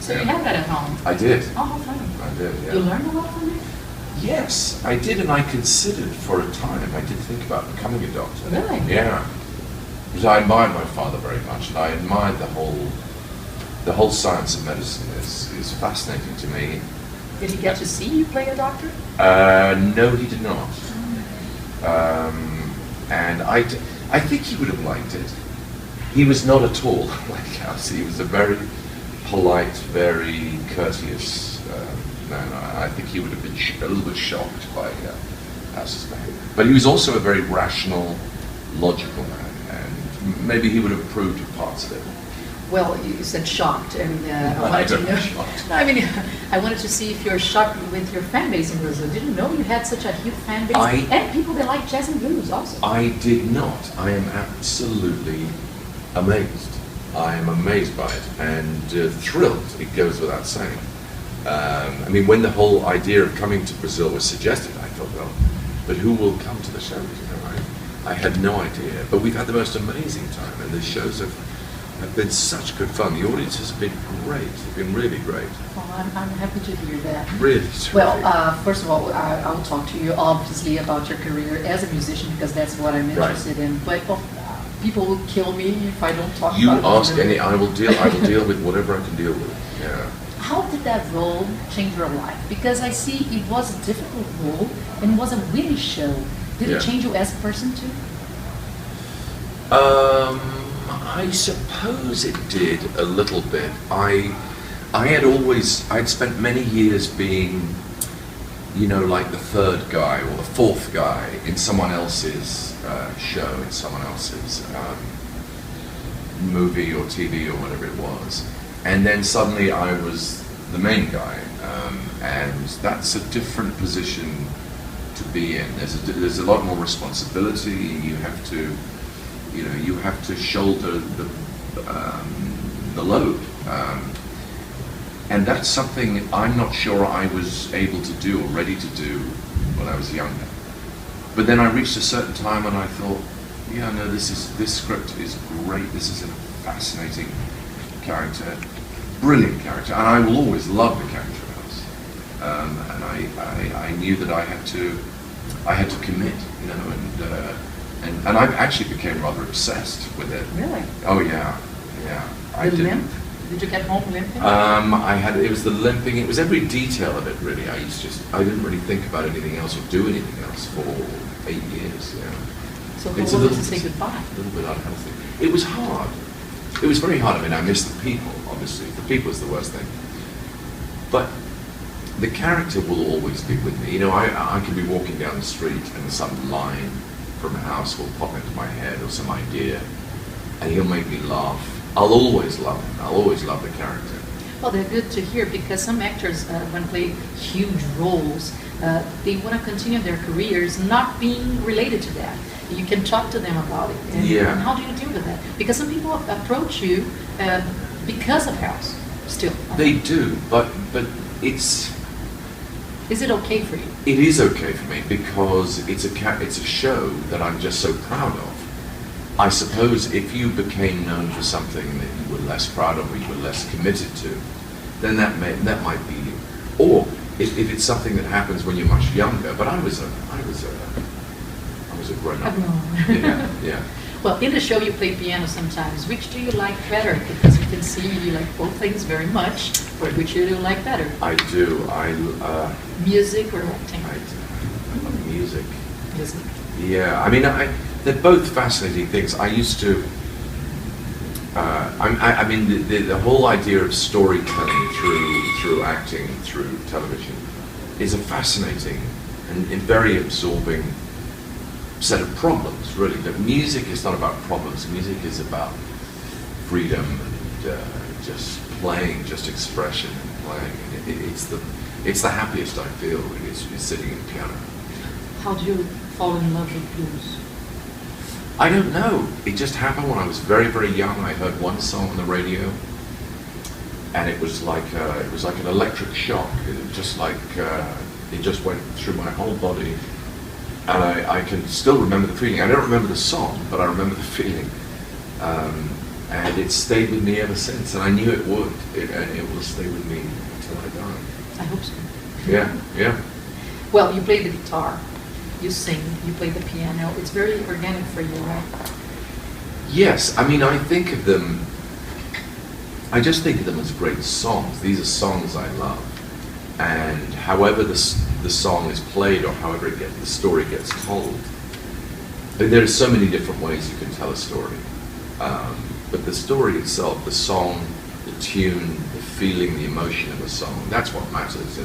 So you have that at home? I did. Oh, how fun. I did, yeah. You learned a lot from it? Yes, I did, and I considered for a time, I did think about becoming a doctor. Really? Yeah. Because I admired my father very much, and I admired the whole science of medicine is fascinating to me. Did he get to see you play a doctor? No, he did not. And I think he would have liked it. He was not at all like us. He was a very polite, very courteous man. I think he would have been a little bit shocked by House's behavior. But he was also a very rational, logical man, and maybe he would have approved of parts of it. Well, you said shocked, and I wanted to know. Shocked. I mean, I wanted to see if you're shocked with your fan base in Brazil. Did you know you had such a huge fan base? And people that like jazz and blues also. I did not. I am absolutely amazed. I am amazed by it and thrilled. It goes without saying. I mean, when the whole idea of coming to Brazil was suggested, I thought, well, but who will come to the shows? You know, I had no idea. But we've had the most amazing time, and the shows have been such good fun. The audiences have been great. They've been really great. Well, I'm happy to hear that. Really. Well, first of all, I will talk to you obviously about your career as a musician because that's what I'm interested in. But people will kill me if I don't talk you about it. You ask any, I will deal with whatever I can deal with. Yeah. How did that role change your life? Because I see it was a difficult role and it was a witty show. Did it change you as a person too? I suppose it did a little bit. I'd spent many years being, you know, like the third guy or the fourth guy in someone else's show, in someone else's movie or TV or whatever it was. And then suddenly I was the main guy, and that's a different position to be in. There's a lot more responsibility. You have to, you know, you have to shoulder the load, and that's something I'm not sure I was able to do or ready to do when I was younger. But then I reached a certain time and I thought, yeah, no, this script is great. This is a fascinating character, brilliant character, and I will always love the character of House. And I knew that I had to commit, you know, and I actually became rather obsessed with it. Really? Oh yeah. The limp? Did you get home limping? It was the limping. It was every detail of it, really. I didn't really think about anything else or do anything else for 8 years. Yeah. So how was it to say goodbye? A little bit unhealthy. It was hard. It was very hard. I mean, I miss the people, obviously. The people is the worst thing. But the character will always be with me. You know, I can be walking down the street and some line from a house will pop into my head or some idea, and he'll make me laugh. I'll always love him. I'll always love the character. Well, they're good to hear because some actors, when play huge roles, they want to continue their careers not being related to that. You can talk to them about it. And how do you deal with that? Because some people approach you because of House, still. They do, but it's... Is it okay for you? It is okay for me because it's a show that I'm just so proud of. I suppose if you became known for something that you were less proud of or you were less committed to, then that might be you. Or if it's something that happens when you're much younger, but I was a grown-up. Yeah. Well, in the show you play piano sometimes. Which do you like better? Because you can see you like both things very much. But which do you like better? I do. Music or acting? I love music. Music. Yeah, I mean, they're both fascinating things. I used to. I mean, the whole idea of storytelling through acting, through television, is a fascinating and very absorbing set of problems, really. But music is not about problems. Music is about freedom and just playing, just expression and playing. It's the happiest I feel, really, is sitting in the piano. How do you fall in love with blues? I don't know. It just happened when I was very, very young. I heard one song on the radio, and it was like an electric shock. It was just like it just went through my whole body, and I can still remember the feeling. I don't remember the song, but I remember the feeling. and it's stayed with me ever since. And I knew it would. It will stay with me until I die. I hope so. Yeah, yeah. Well, you play the guitar, you sing, you play the piano. It's very organic for you, right? Yes, I mean, I think of them, I just think of them as great songs. These are songs I love. And however the song is played, or however the story gets told, there are so many different ways you can tell a story. But the story itself, the song, the tune, the feeling, the emotion of a song, that's what matters.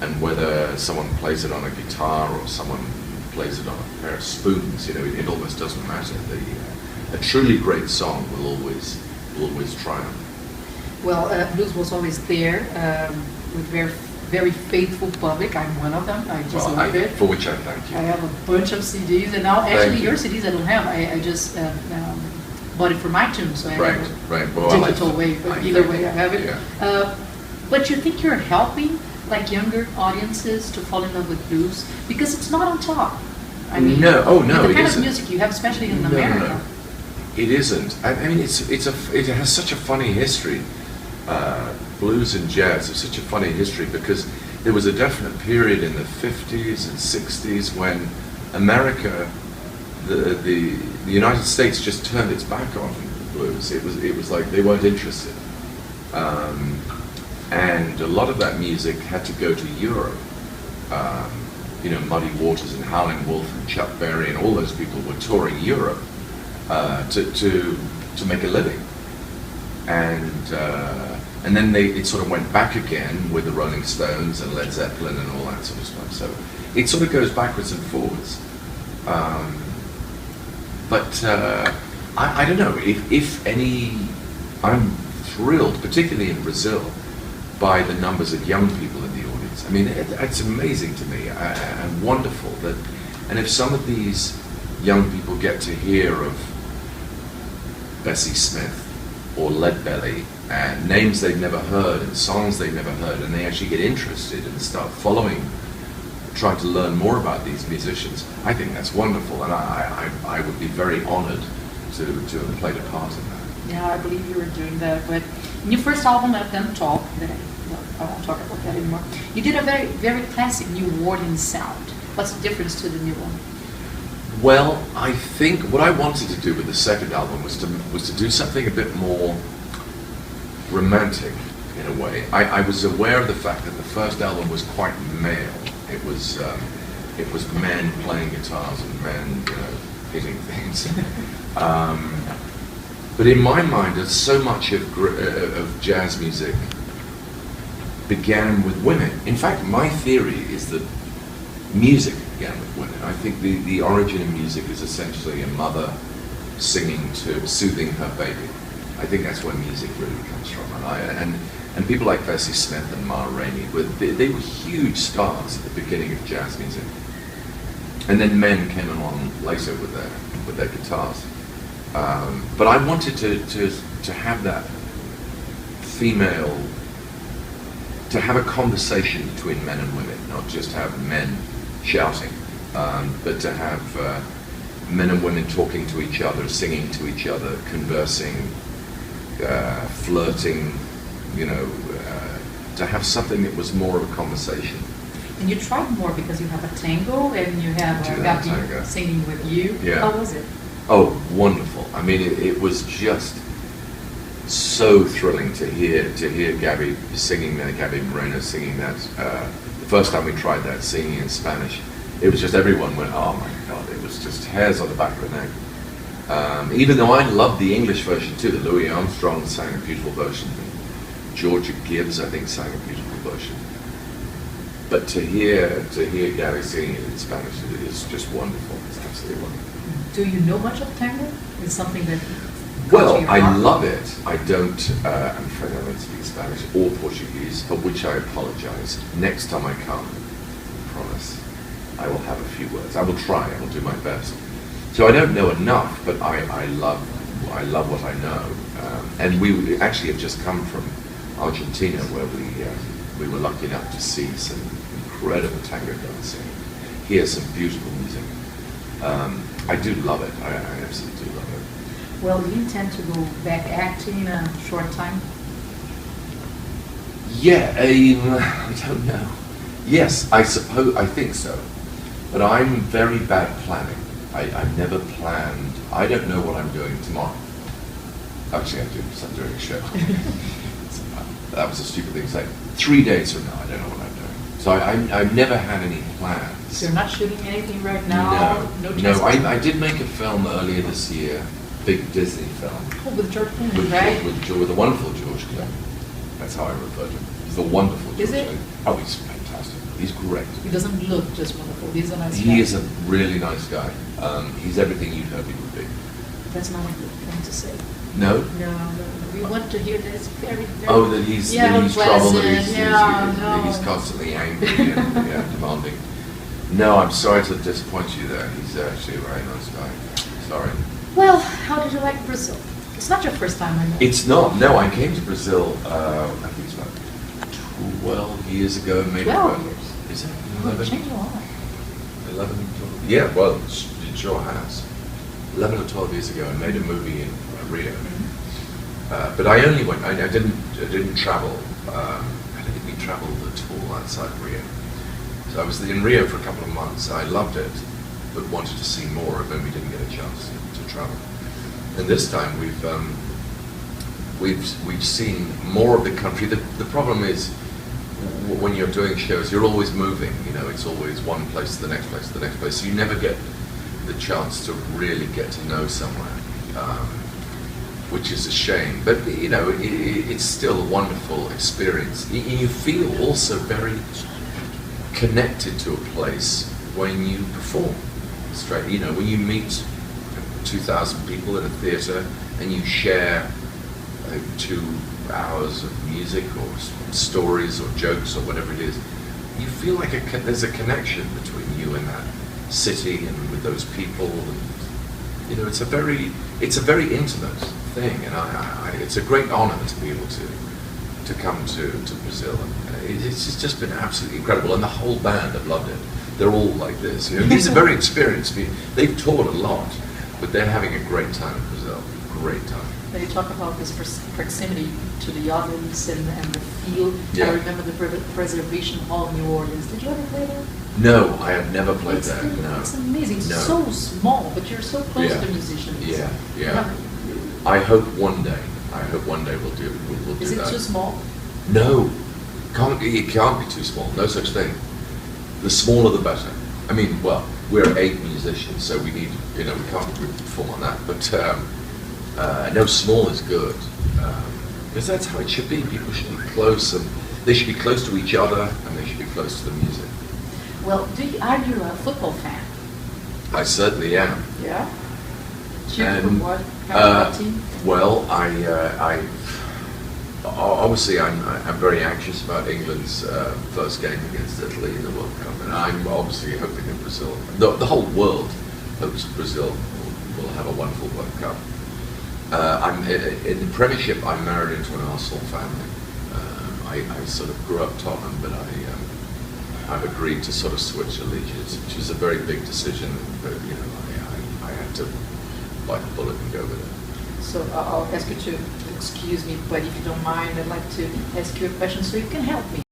And whether someone plays it on a guitar or someone plays it on a pair of spoons, it almost doesn't matter. A truly great song will always triumph. Well, blues was always there with very faithful public. I'm one of them. I just love it. For which I thank you. I have a bunch of CDs, and now actually your CDs I don't have. I just bought it from iTunes, so I have a digital way. But either way, I have it. Yeah. But you think you're helping like younger audiences to fall in love with blues because it's not on top. I mean, no, the it kind isn't. of music you have, especially in America. No. It isn't. I mean, it has such a funny history. Blues and jazz have such a funny history because there was a definite period in the 50s and 60s when America, the United States, just turned its back on blues. It was like they weren't interested, and a lot of that music had to go to Europe. Muddy Waters and Howlin' Wolf and Chuck Berry and all those people were touring Europe to make a living, and then it sort of went back again with the Rolling Stones and Led Zeppelin and all that sort of stuff. So it sort of goes backwards and forwards. But I don't know if any. I'm thrilled, particularly in Brazil, by the numbers of young people in the audience. I mean, it's amazing to me and wonderful that. And if some of these young people get to hear of Bessie Smith or Leadbelly, and names they've never heard and songs they've never heard, and they actually get interested and start following, trying to learn more about these musicians, I think that's wonderful, and I would be very honored to have played a part in that. Yeah, I believe you were doing that. But in your first album, Let Them Talk, I won't talk about that anymore, you did a very, very classic New Orleans sound. What's the difference to the new one? Well, I think what I wanted to do with the second album was to do something a bit more romantic in a way. I was aware of the fact that the first album was quite male. It was men playing guitars and men, hitting things. But in my mind, there's so much of jazz music began with women. In fact, my theory is that music began with women. I think the origin of music is essentially a mother soothing her baby. I think that's where music really comes from. And people like Bessie Smith and Ma Rainey, they were huge stars at the beginning of jazz music. And then men came along later with their guitars. But I wanted to have that female, to have a conversation between men and women, not just have men shouting, but to have men and women talking to each other, singing to each other, conversing, flirting, to have something that was more of a conversation. And you tried more because you have a tango and you have Gabi singing with you. Yeah. How was it? Oh, wonderful. I mean, it was just so thrilling to hear Gabi singing that, Gabi Moreno singing that. The first time we tried that, singing in Spanish, it was just everyone went, oh my God, it was just hairs on the back of the neck. Even though I loved the English version too, that Louis Armstrong sang a beautiful version, and Georgia Gibbs, I think, sang a beautiful version. But to hear Gabi singing it in Spanish is just wonderful. It's absolutely wonderful. Do you know much of tango? It's something that. Well, I love it. I don't. I'm afraid I don't speak Spanish or Portuguese, for which I apologize. Next time I come, I promise, I will have a few words. I will try. I will do my best. So I don't know enough, but I love what I know. And we actually have just come from Argentina, where we were lucky enough to see some incredible tango dancing, hear some beautiful music. I do love it. I absolutely do love it. Well, do you intend to go back acting in a short time? Yeah, I don't know. Yes, I suppose, I think so. But I'm very bad at planning. I've never planned, I don't know what I'm doing tomorrow. Actually, I do, because I'm doing a show. That was a stupid thing to say. 3 days from now, I don't know what I'm doing. So I've never had any plans. So you're not shooting anything right now? No, I did make a film earlier this year, big Disney film. Oh, with George Clooney, right? With the wonderful George Clooney. That's how I refer to him. He's the wonderful George Is it? Clooney. Oh, he's fantastic. He's great. He doesn't look just wonderful. He's a nice guy. He is a really nice guy. He's everything you'd hope he would be. That's not a good thing to say. No? No. We want to hear that it's very, very... Oh, that he's pleasant, troubled, that no. he's constantly angry and demanding. No, I'm sorry to disappoint you there. He's actually a very nice guy. Sorry. Well, how did you like Brazil? It's not your first time, I know. It's not. No, I came to Brazil, I think it's about 12 years ago, maybe. 12 years? Is it? Oh, it changed a lot. 11, 12? Yeah, well, it sure has. 11 or 12 years ago, I made a movie in Rio. But I only went, I didn't travel. I don't think we traveled at all outside Rio. So I was in Rio for a couple of months. I loved it, but wanted to see more, and then we didn't get a chance to travel. And this time we've seen more of the country. The problem is, when you're doing shows, you're always moving. You know, it's always one place to the next place to the next place. So you never get the chance to really get to know somewhere, which is a shame. But you know, it's still a wonderful experience. You feel also very connected to a place when you perform. Straight, you know, when you meet 2,000 people in a theatre and you share 2 hours of music or stories or jokes or whatever it is, you feel like there's a connection between you and that city and with those people. And, you know, it's a very intimate thing, and it's a great honour to be able to come to Brazil. And it's just been absolutely incredible, and the whole band have loved it. They're all like this. You know, these are very experienced people. They've toured a lot, but they're having a great time in Brazil. Great time. When you talk about this proximity to the audience and the feel, Yeah. I remember the Preservation Hall in New Orleans. Did you ever play there? No, I have never played there. No. It's amazing. It's No. so small, but you're so close Yeah. to musicians. Yeah. I hope one day we'll do Is it that. too small? No, it can't be too small. No such thing. The smaller the better. I mean, well, we're 8 musicians, so we need, you know, we can't perform on that. But no, small is good, because that's how it should be. People should be close, and they should be close to each other, and they should be close to the music. Well, are you a football fan? I certainly am. Yeah. Cheer for And, what kind of team? Well, obviously I'm very anxious about England's first game against Italy in the World Cup, and I'm obviously hoping that Brazil, the whole world hopes Brazil will have a wonderful World Cup. I'm in the Premiership. I'm married into an Arsenal family. I sort of grew up Tottenham, but I've agreed to sort of switch allegiance, which is a very big decision. But you know, I had to bite the bullet and go with it. So I'll ask you to excuse me, but if you don't mind, I'd like to ask you a question so you can help me.